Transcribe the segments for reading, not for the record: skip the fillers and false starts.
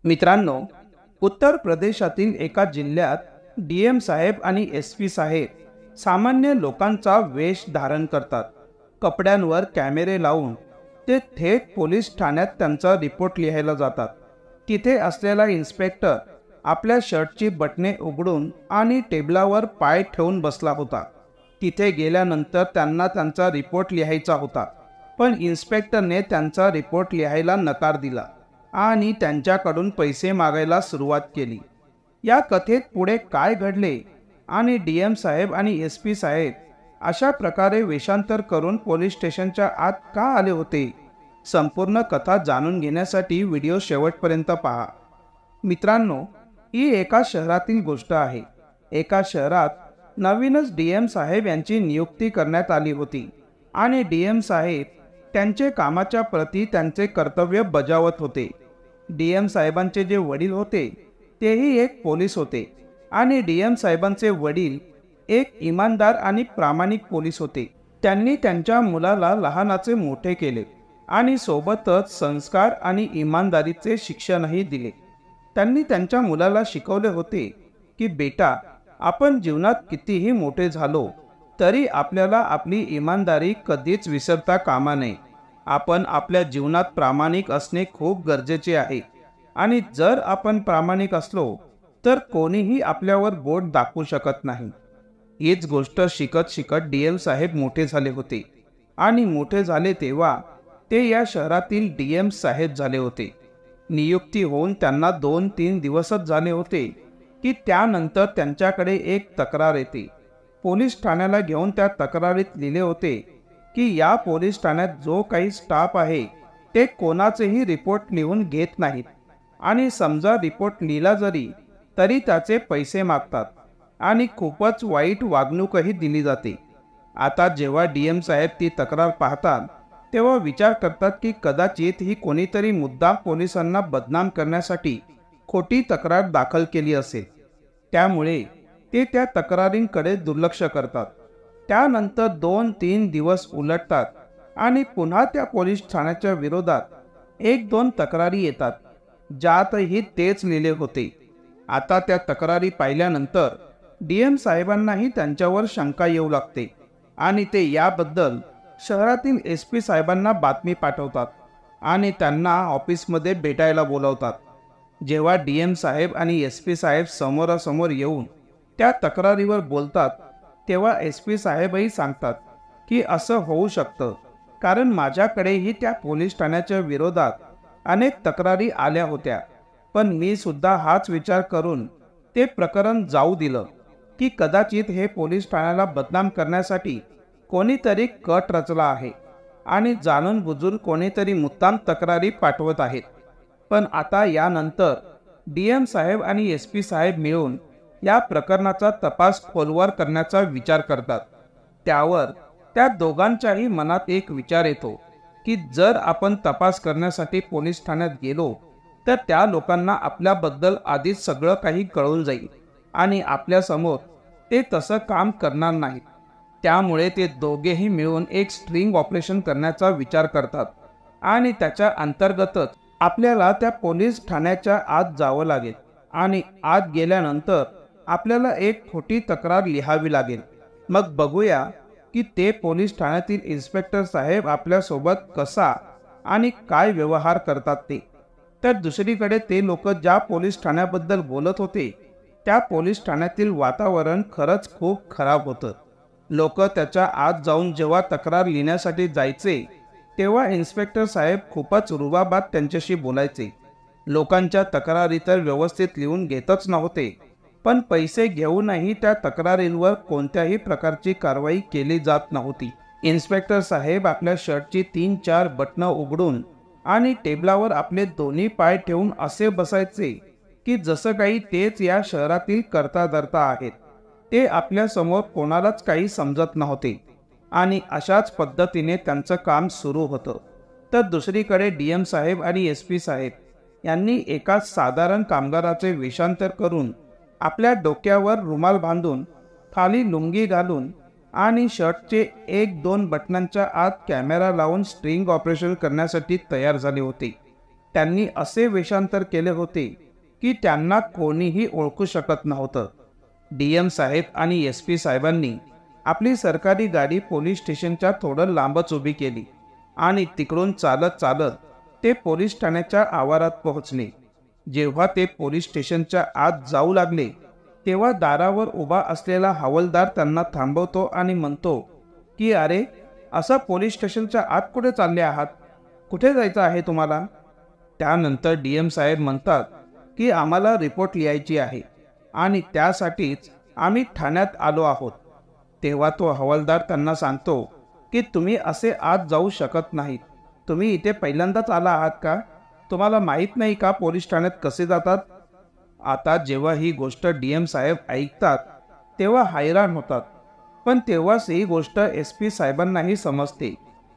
मित्रांनो, उत्तर प्रदेशातील एका जिल्ह्यात डीएम साहेब आणि एसपी साहेब सामान्य लोकांचा वेश धारण करतात। कपड्यांवर कॅमेरे लावून ते थेट पोलीस ठाण्यात त्यांचा रिपोर्ट लिहायला जातात। तिथे असलेला इन्स्पेक्टर आपल्या शर्टची बटणे उघडून आणि टेबलावर पाय ठेवून बसला होता। तिथे गेल्यानंतर त्यांना त्यांचा रिपोर्ट लिहायचा होता, पण इन्स्पेक्टरने त्यांचा रिपोर्ट लिहायला नकार दिला आणि त्यांच्याकडून पैसे मागायला सुरुवात केली। या कथेत पुढे काय घडले आणि डीएम साहेब आणि एसपी साहेब अशा प्रकारे वेषांतर करून पोलीस स्टेशनच्या आत का आले होते, संपूर्ण कथा जाणून घेण्यासाठी व्हिडिओ शेवटपर्यंत पहा। मित्रांनो, ही एका शहरातील गोष्ट आहे। एका शहरात नवीनच डीएम साहेब यांची नियुक्ती करण्यात आली होती आणि डीएम साहेब त्यांचे कामाच्या प्रती त्यांचे कर्तव्य बजावत होते। डीएम साहेबांचे जे वडील होते तेही एक पोलीस होते आणि डीएम साहेबांचे वडील एक इमानदार आणि प्रामाणिक पोलीस होते। त्यांनी त्यांच्या मुलाला लहानाचे मोठे केले आणि सोबतच संस्कार आणि इमानदारीचे शिक्षणही दिले। त्यांनी त्यांच्या मुलाला शिकवले होते की बेटा, आपण जीवनात कितीही मोठे झालो तरी आपल्याला आपली इमानदारी कधीच विसरता कामा नये। आपण आपल्या जीवनात प्रामाणिक असणे खूप गरजेचे आहे आणि जर आपण प्रामाणिक असलो तर कोणीही आपल्यावर बोट दाखवू शकत नाही। हीच गोष्ट शिकत शिकत डीएम साहेब मोठे झाले होते आणि मोठे झाले तेव्हा ते या शहरातील डीएम साहेब झाले होते। नियुक्ती होऊन त्यांना 2-3 दिवसच झाले होते की त्यानंतर त्यांच्याकडे एक तक्रार येते। पोलीस ठाण्याला घेऊन त्या तक्रारीत लिहिले होते की या पोलीस ठाण्यात जो काही स्टाफ आहे ते कोणाचेही रिपोर्ट लिहून घेत नाहीत आणि समजा रिपोर्ट लिहिला जरी तरी त्याचे पैसे मागतात आणि खूपच वाईट वागणूकही दिली जाते। आता जेव्हा डीएम साहेब ती तक्रार पाहतात तेव्हा विचार करतात की कदाचित ही कोणीतरी मुद्दाम पोलिसांना बदनाम करण्यासाठी खोटी तक्रार दाखल केली असेल। त्यामुळे ते त्या तक्रारींकडे दुर्लक्ष करतात। त्यानंतर 2-3 दिवस उलटतात आणि पुन्हा त्या पोलीस ठाण्याच्या विरोधात 1-2 तक्रारी येतात, ज्यातही तेच लिहिले होते। आता त्या तक्रारी पाहिल्यानंतर डीएम साहेबांनाही त्यांच्यावर शंका येऊ लागते आणि ते याबद्दल शहरातील एसपी साहेबांना बातमी पाठवतात आणि त्यांना ऑफिसमध्ये भेटायला बोलवतात। जेव्हा डीएम साहेब आणि एसपी साहेब समोरासमोर येऊन त्या तक्रारीवर बोलतात तेव्हा एसपी साहेबही सांगतात की असं होऊ शकतं, कारण माझ्याकडेही त्या पोलीस ठाण्याच्या विरोधात अनेक तक्रारी आल्या होत्या, पण मी सुद्धा हाच विचार करून ते प्रकरण जाऊ दिलं की कदाचित हे पोलीस ठाण्याला बदनाम करण्यासाठी कोणीतरी कट रचला आहे आणि जाणून बुजून कोणीतरी मुद्दाम तक्रारी पाठवत आहेत। पण आता यानंतर डीएम साहेब आणि एसपी साहेब मिळून या प्रकरणाचा तपास खोलवर करण्याचा विचार करतात। त्यावर त्या दोघांच्याही मनात एक विचार येतो की जर आपण तपास करण्यासाठी पोलीस ठाण्यात गेलो तर त्या लोकांना आपल्याबद्दल आधीच सगळं काही कळून जाईल आणि आपल्यासमोर ते तसं काम करणार नाहीत। त्यामुळे ते दोघेही मिळून एक स्ट्रिंग ऑपरेशन करण्याचा विचार करतात आणि त्याच्या अंतर्गतच आपल्याला त्या पोलीस ठाण्याच्या आत जावं लागेल आणि आत गेल्यानंतर आपल्याला एक खोटी तक्रार लिहावी लागेल। मग बघूया की ते पोलीस ठाण्यातील इन्स्पेक्टर साहेब आपल्यासोबत कसा आणि काय व्यवहार करतात ते। तर दुसरीकडे ते लोक ज्या पोलीस ठाण्याबद्दल बोलत होते त्या पोलीस ठाण्यातील वातावरण खरंच खूप खराब होतं। लोक त्याच्या आत जाऊन जेव्हा तक्रार लिहिण्यासाठी जायचे तेव्हा इन्स्पेक्टर साहेब खूपच रुबाबात त्यांच्याशी बोलायचे। लोकांच्या तक्रारी तर व्यवस्थित लिहून घेतच नव्हते, पण पैसे घेऊनही त्या तक्रारींवर कोणत्याही प्रकारची कारवाई केली जात नव्हती। इन्स्पेक्टर साहेब आपल्या शर्टची 3-4 बटणं उघडून आणि टेबलावर आपले दोन्ही पाय ठेवून असे बसायचे की जसं काही तेच या शहरातील कर्ता धर्ता आहेत। ते आपल्या समोर कोणालाच काही समजत नव्हते आणि अशाच पद्धतीने त्यांचं काम सुरू होतं। तर दुसरीकडे डीएम साहेब आणि एसपी साहेब यांनी एका साधारण कामगाराचे वेषांतर करून आपल्या डोक्यावर रुमाल बांधून, खाली लुंगी घालून आणि शर्टचे 1-2 बटनांच्या आत कॅमेरा लावून स्ट्रिंग ऑपरेशन करण्यासाठी तयार झाले होते। त्यांनी असे वेषांतर केले होते की त्यांना कोणीही ओळखू शकत नव्हतं. DM साहेब आणि SP साहेबांनी आपली सरकारी गाडी पोलीस स्टेशनच्या थोडं लांबच उभी केली आणि तिकडून चालत चालत ते पोलीस ठाण्याच्या आवारात पोहोचले. जेव्हा ते पोलीस स्टेशनच्या आत जाऊ लागले तेव्हा दारावर उभा असलेला हवालदार त्यांना थांबवतो आणि म्हणतो की अरे, असं पोलीस स्टेशनच्या आत कुठे चालले आहात? कुठे जायचं आहे तुम्हाला? त्यानंतर DM साहेब म्हणतात की आम्हाला रिपोर्ट लिहायची आहे आणि त्यासाठीच आम्ही ठाण्यात आलो आहोत. तेव्हा तो हवालदार त्यांना सांगतो की तुम्ही असे आत जाऊ शकत नाहीत. तुम्ही इथे पहिल्यांदाच आला आहात का? तुम्हाला माहीत नाही का पोलीस ठाण्यात कसे जातात? आता जेव्हा ही गोष्ट DM साहेब ऐकतात तेव्हा हैराण होतात. पण तेव्हाच ही गोष्ट SP साहेबांनाही समजते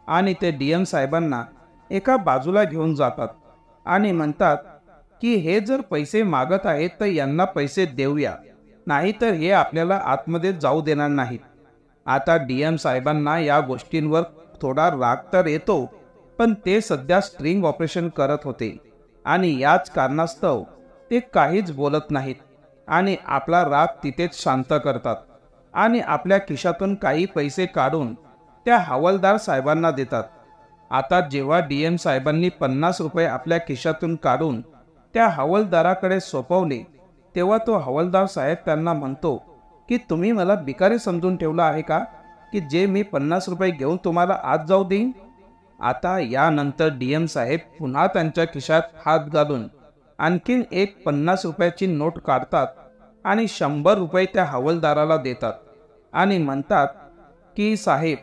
आणि ते DM साहेबांना एका बाजूला घेऊन जातात आणि म्हणतात की हे जर पैसे मागत आहेत तर यांना पैसे देऊया, नाहीतर हे आपल्याला आतमध्ये जाऊ देणार नाहीत. आता DM साहेबांना या गोष्टींवर थोडा राग तर येतो, पण ते सध्या स्ट्रिंग ऑपरेशन करत होते आणि याच कारणास्तव ते काहीच बोलत नाहीत आणि आपला राग तिथेच शांत करतात आणि आपल्या खिशातून काही पैसे काढून त्या हवालदार साहेबांना देतात. आता जेव्हा DM साहेबांनी 50 रुपये आपल्या खिशातून काढून त्या हवालदाराकडे सोपवले तेव्हा तो हवालदार साहेब त्यांना म्हणतो की तुम्ही मला भिकारी समजून ठेवलं आहे का की जे मी 50 रुपये घेऊन तुम्हाला आत जाऊ देईन? आता यानंतर DM साहेब पुन्हा त्यांच्या खिशात हात घालून आणखीन एक 50 रुपयाची नोट काढतात आणि 100 रुपये त्या हवालदाराला देतात आणि म्हणतात की साहेब,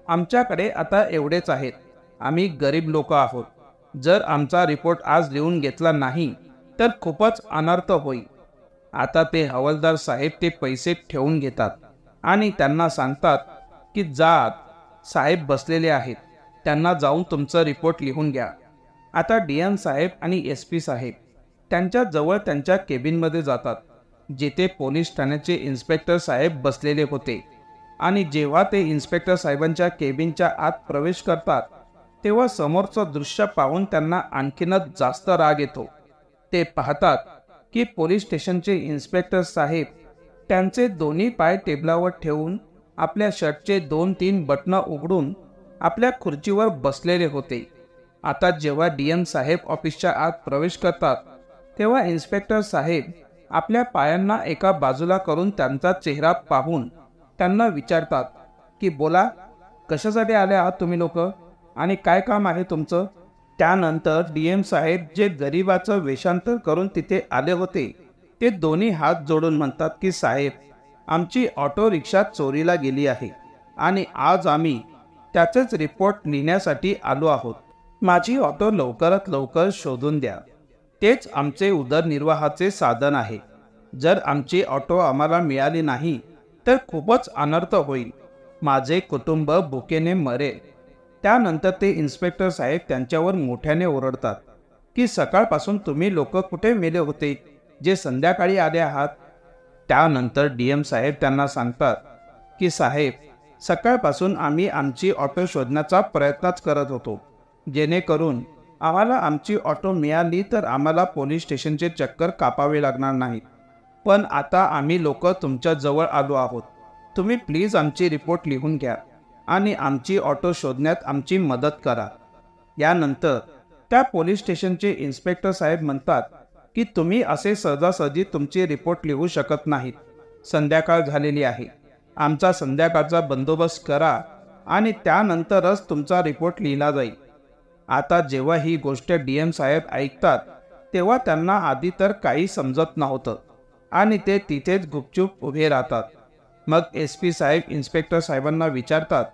आमच्याकडे आता एवढेच आहेत. आम्ही गरीब लोक आहोत. जर आमचा रिपोर्ट आज लिहून घेतला नाही तर खूपच अनर्थ होईल. आता ते हवालदार साहेब ते पैसे ठेवून घेतात आणि त्यांना सांगतात की जा, साहेब बसलेले आहेत, त्यांना जाऊन तुमचं रिपोर्ट लिहून घ्या. आता DM साहेब आणि SP साहेब त्यांच्या जवळ त्यांच्या केबिनमध्ये जातात जिथे पोलीस ठाण्याचे इन्स्पेक्टर साहेब बसलेले होते आणि जेव्हा ते इन्स्पेक्टर साहेबांच्या केबिनच्या आत प्रवेश करतात तेव्हा समोरचं दृश्य पाहून त्यांना आणखीनच जास्त राग येतो. ते पाहतात की पोलीस स्टेशनचे इन्स्पेक्टर साहेब त्यांचे दोन्ही पाय टेबलावर ठेवून आपल्या शर्टचे 2-3 बटणं उघडून आपल्या खुर्चीवर बसलेले होते. आता जेव्हा DM साहेब ऑफिसच्या आत प्रवेश करतात तेव्हा इन्स्पेक्टर साहेब आपल्या पायांना एका बाजूला करून त्यांचा चेहरा पाहून त्यांना विचारतात की बोला, कशासाठी आले आहात तुम्ही लोक आणि काय काम आहे तुमचं? त्यानंतर DM साहेब जे गरिबाचं वेषांतर करून तिथे आले होते ते दोन्ही हात जोडून म्हणतात की साहेब, आमची ऑटो रिक्षा चोरीला गेली आहे आणि आज आम्ही त्याचेच रिपोर्ट लिहिण्यासाठी आलो आहोत. माझी ऑटो लवकरात लवकर शोधून द्या. तेच आमचे उदरनिर्वाहाचे साधन आहे. जर आमची ऑटो आम्हाला मिळाली नाही तर खूपच अनर्थ होईल. माझे कुटुंब भुकेने मरेल. त्यानंतर ते इन्स्पेक्टर साहेब त्यांच्यावर मोठ्याने ओरडतात की सकाळपासून तुम्ही लोक कुठे मेले होते जे संध्याकाळी आले आहात? त्यानंतर DM साहेब त्यांना सांगतात की साहेब, सकाळपासून आम्ही आमची ऑटो शोधण्याचा प्रयत्नच करत होतो, जेणेकरून आम्हाला आमची ऑटो मिळाली तर आम्हाला पोलीस स्टेशनचे चक्कर कापावे लागणार नाहीत. पण आता आम्ही लोक तुमच्या जवळ आलो आहोत. तुम्ही प्लीज आमची रिपोर्ट लिहून घ्या आणि आमची ऑटो शोधण्यात आमची मदत करा. यानंतर त्या पोलीस स्टेशनचे इन्स्पेक्टर साहेब म्हणतात की तुम्ही असे सहजासहजी तुमची रिपोर्ट लिहू शकत नाहीत. संध्याकाळ झालेली आहे. आमचा संध्याकाळचा बंदोबस्त करा आणि त्यानंतरच तुमचा रिपोर्ट लिहिला जाईल. आता जेव्हा ही गोष्ट DM साहेब ऐकतात तेव्हा त्यांना आधी तर काही समजत नव्हतं आणि ते तिथेच गुपचूप उभे राहतात. मग SP साहेब इन्स्पेक्टर साहेबांना विचारतात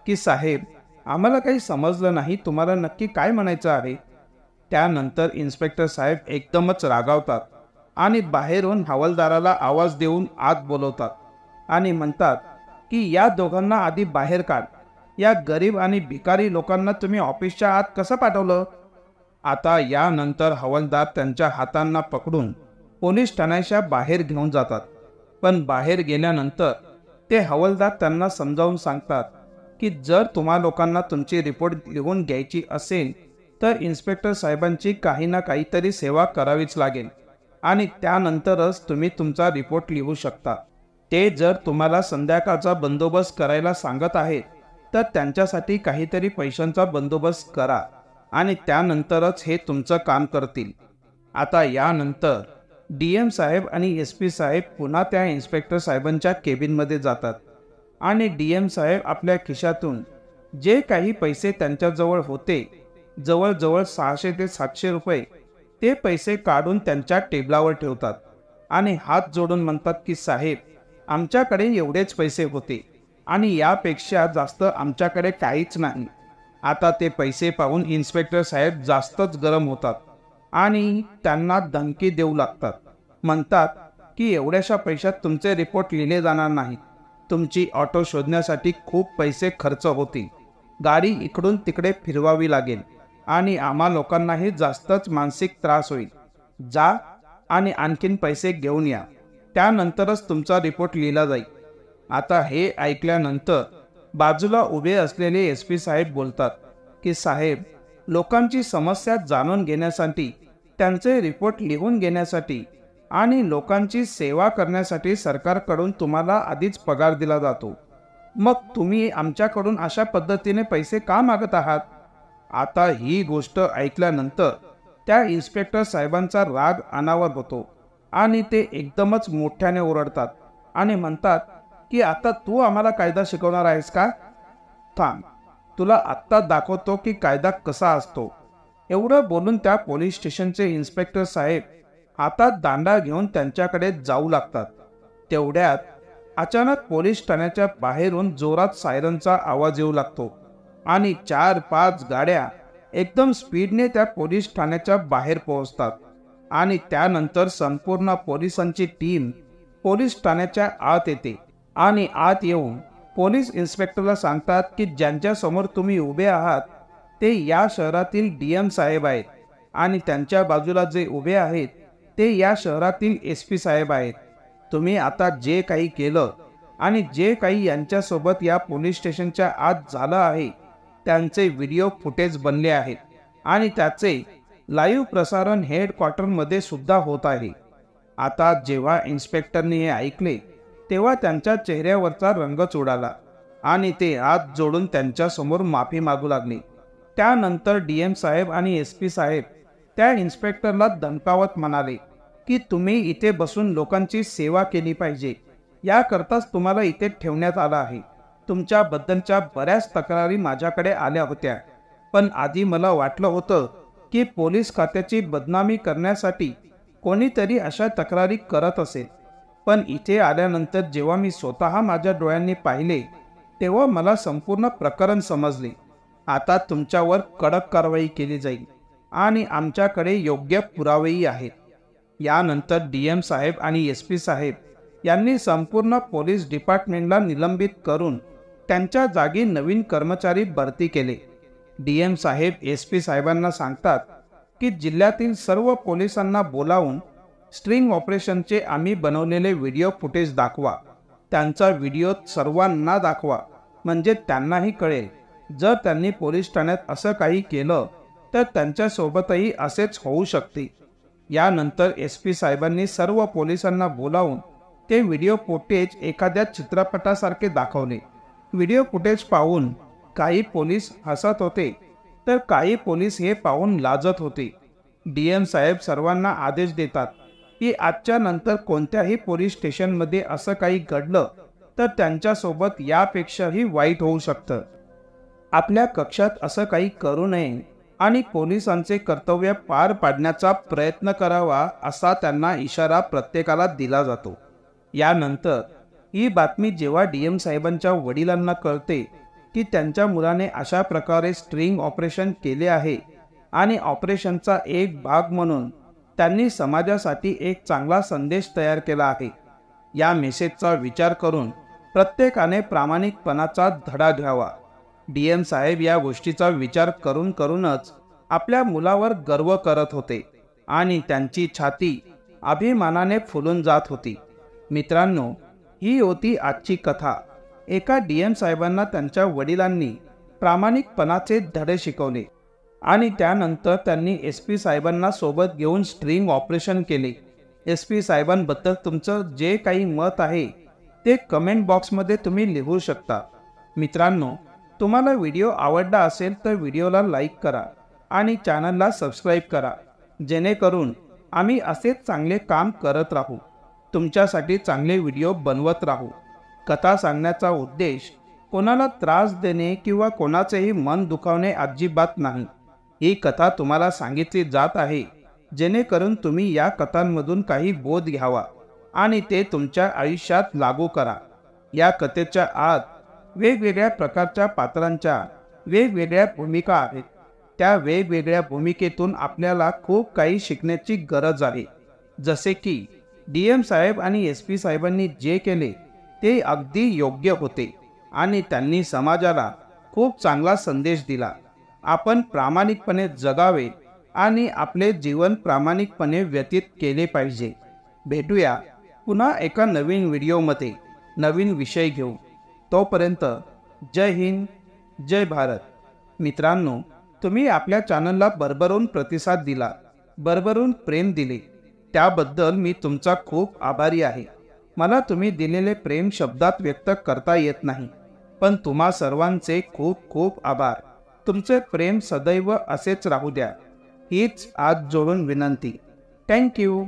की साहेब, आम्हाला काही समजलं नाही, तुम्हाला नक्की काय म्हणायचं आहे? त्यानंतर इन्स्पेक्टर साहेब एकदमच रागावतात आणि बाहेरून हवालदाराला आवाज देऊन आत बोलवतात आणि म्हणतात की या दोघांना आधी बाहेर काढ. या गरीब आणि भिकारी लोकांना तुम्ही ऑफिसच्या आत कसं पाठवलं? आता यानंतर हवालदार त्यांच्या हातांना पकडून पोलीस ठाण्याच्या बाहेर घेऊन जातात. पण बाहेर गेल्यानंतर ते हवालदार त्यांना समजावून सांगतात की जर तुम्हा लोकांना तुमची रिपोर्ट लिहून घ्यायची असेल तर इन्स्पेक्टर साहेबांची काही ना काहीतरी सेवा करावीच लागेल आणि त्यानंतरच तुम्ही तुमचा रिपोर्ट लिहू शकता। ते जर तुम्हाला संध्याकाळचा बंदोबस्त करायला सांगत आहेत तर त्यांच्यासाठी काहीतरी पैशांचा बंदोबस्त करा आणि त्यानंतरच हे तुमचं काम करतील। आता यानंतर DM साहेब आणि SP साहेब पुन्हा त्या इन्स्पेक्टर साहेबांच्या केबिनमध्ये जातात आणि DM साहेब आपल्या खिशातून जे काही पैसे त्यांच्याजवळ होते, जवळजवळ 600 ते 700 रुपये, ते पैसे काढून त्यांच्या टेबलावर ठेवतात आणि हात जोडून म्हणतात की साहेब, आमच्याकडे एवढेच पैसे होते आणि यापेक्षा जास्त आमच्याकडे काहीच नाही। आता ते पैसे पाहून इन्स्पेक्टर साहेब जास्तच गरम होतात आणि त्यांना धमकी देऊ लागतात। म्हणतात की एवढ्याशा पैशात तुमचे रिपोर्ट लिहिले जाणार नाहीत, तुमची ऑटो शोधण्यासाठी खूप पैसे खर्च होतील, गाडी इकडून तिकडे फिरवावी लागेल आणि आम्हा लोकांनाही जास्तच मानसिक त्रास होईल। जा आणि आणखीन पैसे घेऊन या, त्यानंतरच तुमचा रिपोर्ट लिहिला जाईल। आता हे ऐकल्यानंतर बाजूला उभे असलेले SP साहेब बोलतात की साहेब, लोकांची समस्या जाणून घेण्यासाठी, त्यांचे रिपोर्ट लिहून घेण्यासाठी आणि लोकांची सेवा करण्यासाठी सरकारकडून तुम्हाला आधीच पगार दिला जातो, मग तुम्ही आमच्याकडून अशा पद्धतीने पैसे का मागत आहात? आता ही गोष्ट ऐकल्यानंतर त्या इन्स्पेक्टर साहेबांचा राग अनावर होतो आणि ते एकदमच मोठ्याने ओरडतात आणि म्हणतात की आता तू आम्हाला कायदा शिकवणार आहेस का? थांब, तुला आत्ता दाखवतो की कायदा कसा असतो। एवढं बोलून त्या पोलीस स्टेशनचे इन्स्पेक्टर साहेब हातात दांडा घेऊन त्यांच्याकडे जाऊ लागतात। तेवढ्यात अचानक पोलीस ठाण्याच्या बाहेरून जोरात सायरनचा आवाज येऊ लागतो आणि 4-5 गाड्या एकदम स्पीडने त्या पोलीस ठाण्याच्या बाहेर पोहोचतात आणि त्यानंतर संपूर्ण पोलिसांची टीम पोलीस ठाण्याच्या आत येते आणि आत येऊन पोलीस इन्स्पेक्टरला सांगतात की ज्यांच्या समोर तुम्ही उभे आहात ते या शहरातील DM साहेब आहेत आणि त्यांच्या बाजूला जे उभे आहेत ते या शहरातील SP साहेब आहेत। तुम्ही आता जे काही केलं आणि जे काही यांच्यासोबत या पोलीस स्टेशनच्या आत झालं आहे त्यांचे व्हिडिओ फुटेज बनले आहेत आणि त्याचे लाईव्ह प्रसारण हेडक्वार्टरमध्ये सुद्धा होत आहे। आता जेव्हा इन्स्पेक्टरने हे ऐकले तेव्हा त्यांच्या चेहऱ्यावरचा रंगच उडाला आणि ते हात जोडून त्यांच्यासमोर माफी मागू लागले। त्यानंतर DM साहेब आणि SP साहेब त्या इन्स्पेक्टरला धमकावत म्हणाले की तुम्ही इथे बसून लोकांची सेवा केली पाहिजे, याकरताच तुम्हाला इथे ठेवण्यात आलं आहे। तुमच्याबद्दलच्या बऱ्याच तक्रारी माझ्याकडे आल्या होत्या, पण आधी मला वाटलं होतं की पोलीस खात्याची बदनामी करण्यासाठी कोणीतरी अशा तक्रारी करत असेल, पण इथे आल्यानंतर जेव्हा मी स्वतः माझ्या डोळ्यांनी पाहिले तेव्हा मला संपूर्ण प्रकरण समजले। आता तुमच्यावर कडक कारवाई केली जाईल आणि आमच्याकडे योग्य पुरावेही आहेत। यानंतर DM साहेब आणि SP साहेब यांनी संपूर्ण पोलीस डिपार्टमेंटला निलंबित करून त्यांच्या जागी नवीन कर्मचारी भरती केले। DM साहेब SP साहेबांना सांगतात की जिल्ह्यातील सर्व पोलिसांना बोलावून स्ट्रिंग ऑपरेशनचे आम्ही बनवलेले व्हिडिओ फुटेज दाखवा, त्यांचा व्हिडिओ सर्वांना दाखवा, म्हणजे त्यांनाही कळेल जर त्यांनी पोलीस ठाण्यात असं काही केलं तर त्यांच्यासोबतही असेच होऊ शकते। यानंतर SP साहेबांनी सर्व पोलिसांना बोलावून ते व्हिडिओ फुटेज एखाद्या चित्रपटासारखे दाखवले। व्हिडिओ फुटेज पाहून काही पोलीस हसत होते तर काही पोलीस हे पाहून लाजत होते। DM साहेब सर्वांना आदेश देतात की आजच्या नंतर कोणत्याही पोलीस स्टेशनमध्ये असं काही घडलं तर त्यांच्यासोबत यापेक्षाही वाईट होऊ शकतं। आपल्या कक्षात असं काही करू नये आणि पोलिसांचे कर्तव्य पार पाडण्याचा प्रयत्न करावा असा त्यांना इशारा प्रत्येकाला दिला जातो। यानंतर ही बातमी जेव्हा DM साहेबांच्या वडिलांना कळते की त्यांच्या मुलाने अशा प्रकारे स्ट्रिंग ऑपरेशन केले आहे आणि ऑपरेशनचा एक भाग म्हणून त्यांनी समाजासाठी एक चांगला संदेश तयार केला आहे, या मेसेजचा विचार करून प्रत्येकाने प्रामाणिकपणाचा धडा घ्यावा। DM साहेब या गोष्टीचा विचार करूनच आपल्या मुलावर गर्व करत होते आणि त्यांची छाती अभिमानाने फुलून जात होती। मित्रांनो, ही होती आजची कथा। एका DM साहेबांना त्यांच्या वडिलांनी प्रामाणिकपणाचे धडे शिकवले आणि त्यानंतर त्यांनी SP साहेबांना सोबत घेऊन स्ट्रिंग ऑपरेशन केले। SP साहेबांबद्दल तुमचं जे काही मत आहे ते कमेंट बॉक्समध्ये तुम्ही लिहू शकता। मित्रांनो, तुम्हाला व्हिडिओ आवडला असेल तर व्हिडिओला लाईक करा आणि चॅनलला सबस्क्राईब करा, जेणेकरून आम्ही असेच चांगले काम करत राहू, तुमच्यासाठी चांगले व्हिडिओ बनवत राहू। कथा सांगण्याचा उद्देश कोणाला त्रास देणे किंवा कोणाचेही मन दुखावणे अजिबात नाही। ही कथा तुम्हाला सांगितली जात आहे जेणेकरून तुम्ही या कथांमधून काही बोध घ्यावा आणि ते तुमच्या आयुष्यात लागू करा। या कथेच्या आत वेगवेगळ्या प्रकारच्या पात्रांच्या वेगवेगळ्या भूमिका आहेत। त्या वेगवेगळ्या भूमिकेतून आपल्याला खूप काही शिकण्याची गरज आहे। जसे की DM साहेब आणि SP साहेबांनी जे केले ते अगदी योग्य होते आणि त्यांनी समाजाला खूप चांगला संदेश दिला। आपण प्रामाणिकपणे जगावे आणि आपले जीवन प्रामाणिकपणे व्यतीत केले पाहिजे। भेटूया पुन्हा एका नवीन व्हिडिओमध्ये नवीन विषय घेऊन। तोपर्यंत जय हिंद, जय भारत। मित्रांनो, तुम्ही आपल्या चॅनलला भरभरून प्रतिसाद दिला, भरभरून प्रेम दिले, त्याबद्दल मी तुमचा खूप आभारी आहे। मला तुम्ही दिलेले प्रेम शब्दात व्यक्त करता येत नाही, पण तुम्हा सर्वांचे खूप खूप आभार। तुमचे प्रेम सदैव असेच राहू द्या, हीच आज जोडून विनंती। थँक्यू।